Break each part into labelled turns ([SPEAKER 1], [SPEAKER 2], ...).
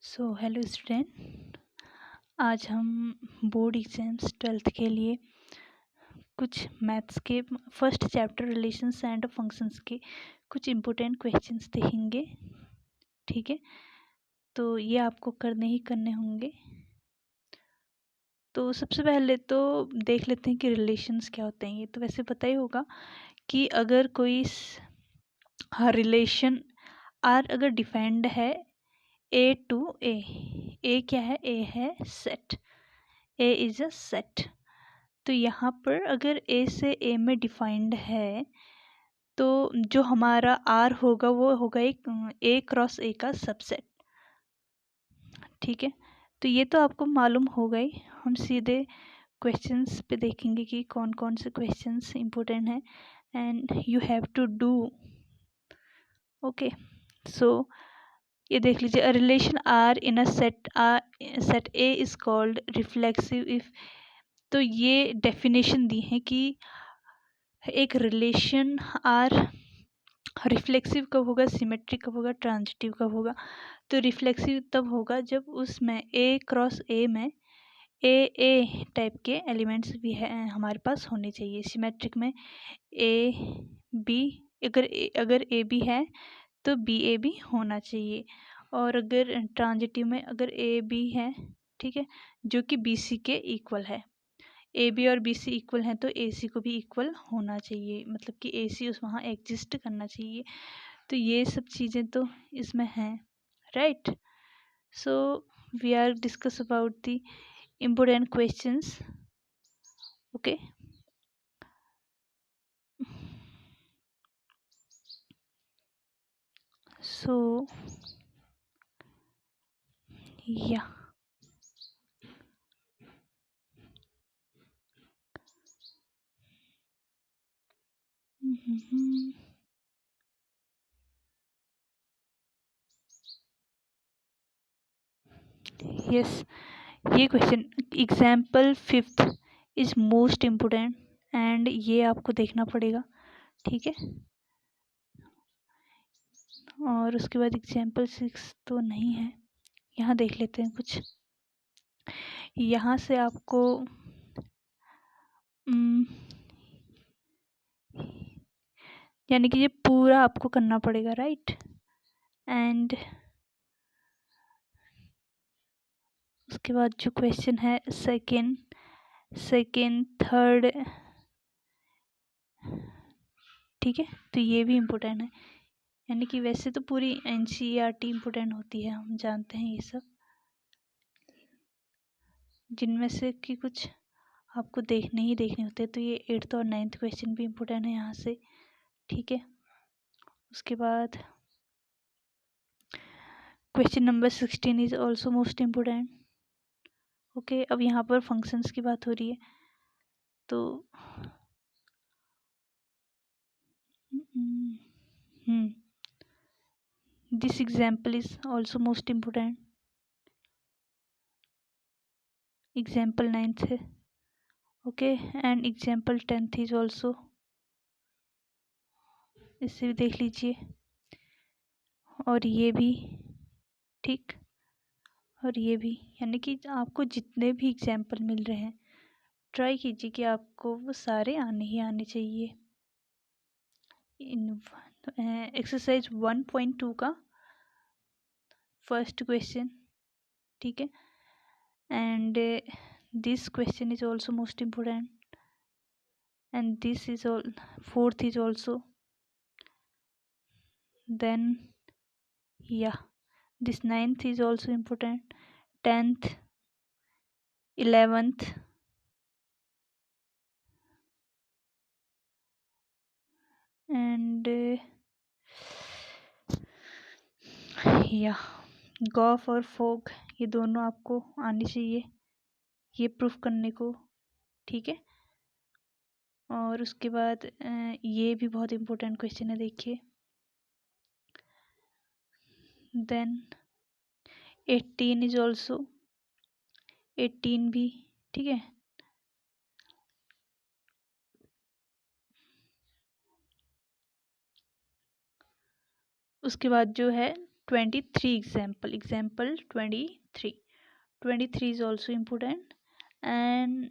[SPEAKER 1] So hello student, आज हम board exams 12th के लिए कुछ मैथ्स के first chapter relations and functions के कुछ इम्पोर्टेंट क्वेश्चंस देखेंगे। ठीक है, तो ये आपको करने ही करने होंगे। तो सबसे पहले तो देख लेते हैं कि रिलेशंस क्या होते हैं। ये तो वैसे पता ही होगा कि अगर कोई रिलेशन आर अगर डिफाइंड है ए टू ए क्या है? ए है set, A is a set. तो यहाँ पर अगर ए से ए में डिफाइंड है तो जो हमारा आर होगा वो होगा एक ए क्रॉस ए का सबसेट। ठीक है, तो ये तो आपको मालूम होगा ही। हम सीधे क्वेश्चंस पे देखेंगे कि कौन कौन से क्वेश्चंस इम्पोर्टेंट हैं and you have to do. Okay, so ये देख लीजिए, a relation R in a set A is called reflexive if. तो ये डेफिनेशन दी है कि एक रिलेशन आर रिफ्लेक्सिव कब होगा, सिमेट्रिक कब होगा, ट्रांजिटिव कब होगा। तो रिफ्लेक्सिव तब होगा जब उसमें ए क्रॉस ए में ए टाइप के एलिमेंट्स भी है हमारे पास होने चाहिए। सिमेट्रिक में ए बी, अगर ए बी है तो बी ए भी होना चाहिए। और अगर ट्रांजिटिव में अगर ए बी है, ठीक है, जो कि बी सी के इक्वल है, ए बी और बी सी इक्वल हैं तो ए सी को भी इक्वल होना चाहिए, मतलब कि ए सी उस वहाँ एग्जिस्ट करना चाहिए। तो ये सब चीज़ें तो इसमें हैं, right. So we are discuss about the important questions. Okay, so या यस, ये question example 5th is most important and ये आपको देखना पड़ेगा। ठीक है, और उसके बाद एग्जाम्पल 6 तो नहीं है, यहाँ देख लेते हैं कुछ। यहाँ से आपको यानी कि ये पूरा आपको करना पड़ेगा, राइट। एंड उसके बाद जो क्वेश्चन है सेकंड, थर्ड, ठीक है, तो ये भी इम्पोर्टेंट है। यानी कि वैसे तो पूरी एनसीईआरटी इम्पोर्टेंट होती है, हम जानते हैं ये सब, जिनमें से कि कुछ आपको देखने ही देखने होते हैं। तो ये 8th और 9th क्वेश्चन भी इम्पोर्टेंट है यहाँ से। ठीक है, उसके बाद question number 16 is also most important. Okay, अब यहाँ पर फंक्शंस की बात हो रही है तो this example is also most important. Example 9th है, okay, and example 10th is also, इससे भी देख लीजिए। और ये भी, ठीक, और ये भी, यानी कि आपको जितने भी एग्जाम्पल मिल रहे हैं ट्राई कीजिए कि आपको वो सारे आने ही आने चाहिए। इन एक्सरसाइज 1.2 का फर्स्ट क्वेश्चन, ठीक है, and this question is also most important and this is all, fourth is also, then yeah, this 9th is also important, 10th, 11th, and yeah, गॉफ और फोक, ये दोनों आपको आनी चाहिए ये प्रूफ करने को। ठीक है, और उसके बाद ये भी बहुत इम्पोर्टेंट क्वेश्चन है, देखिए। देन 18 इज ऑल्सो, 18 भी, ठीक है। उसके बाद जो है 23 example 23 is also important and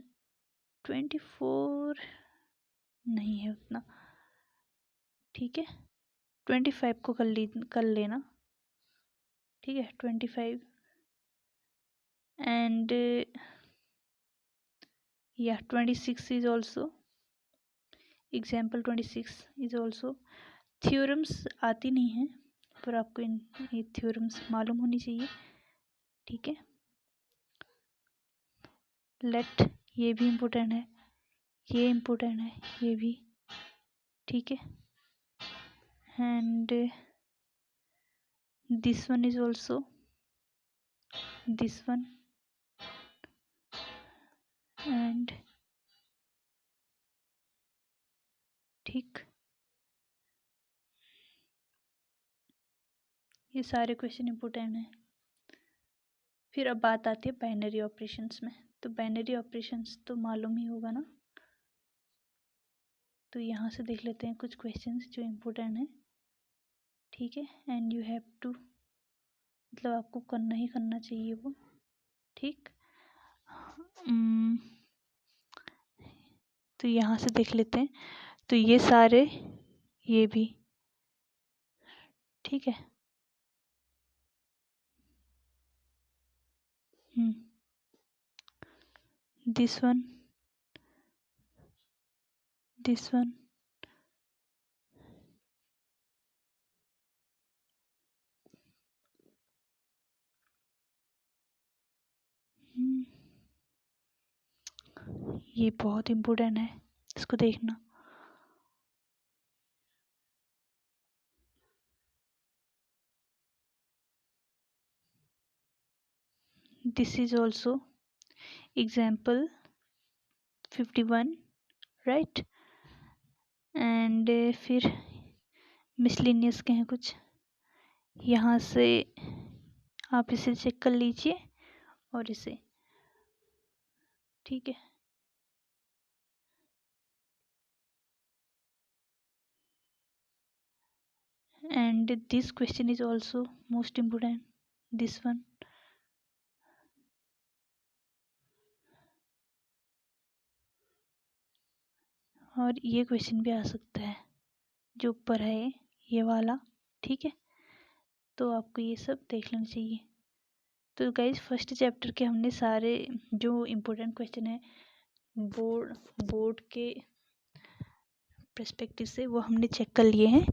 [SPEAKER 1] 24 नहीं है उतना, ठीक है। 25 को कर लेना, ठीक है। 25 and 26 is also example 26 is also। Theorems आती नहीं है पर आपको ये थ्योरम्स मालूम होनी चाहिए, ठीक है। लेट, ये भी इम्पोर्टेंट है, ये इम्पोर्टेंट है, ये भी, ठीक है। And this one is also, this one and, ठीक। ये सारे क्वेश्चन इम्पोर्टेंट हैं। फिर अब बात आती है बाइनरी ऑपरेशंस में। तो बाइनरी ऑपरेशंस तो मालूम ही होगा ना। तो यहाँ से देख लेते हैं कुछ क्वेश्चंस जो इम्पोर्टेंट हैं, ठीक है। एंड यू हैव टू, मतलब आपको करना ही करना चाहिए वो, ठीक। तो यहाँ से देख लेते हैं। तो ये सारे, ये भी, ठीक है। दिस वन, दिस वन, ये बहुत इम्पोर्टेंट है, इसको देखना। This is also example 51, right. And फिर मिसलिनियस के हैं कुछ, यहाँ से आप इसे चेक कर लीजिए और इसे, ठीक है। And this question is also most important, this one. और ये क्वेश्चन भी आ सकता है जो ऊपर है ये वाला, ठीक है। तो आपको ये सब देख लेना चाहिए। तो गाइज फर्स्ट चैप्टर के हमने सारे जो इम्पोर्टेंट क्वेश्चन है बोर्ड के पर्सपेक्टिव से वो हमने चेक कर लिए हैं।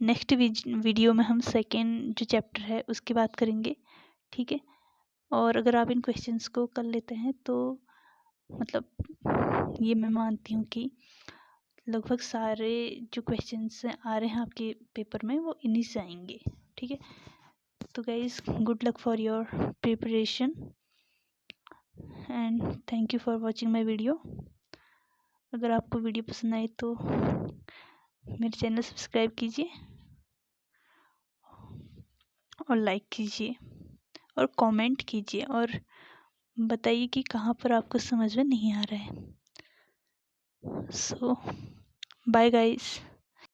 [SPEAKER 1] नेक्स्ट वीडियो में हम सेकेंड जो चैप्टर है उसकी बात करेंगे, ठीक है। और अगर आप इन क्वेश्चंस को कर लेते हैं तो मतलब ये मैं मानती हूँ कि लगभग सारे जो क्वेश्चंस आ रहे हैं आपके पेपर में वो इन्हीं से आएंगे, ठीक है। तो guys good luck for your preparation and thank you for watching my video. अगर आपको वीडियो पसंद आई तो मेरे चैनल सब्सक्राइब कीजिए और लाइक कीजिए और कमेंट कीजिए और बताइए कि कहाँ पर आपको समझ में नहीं आ रहा है। सो बाय गाइस।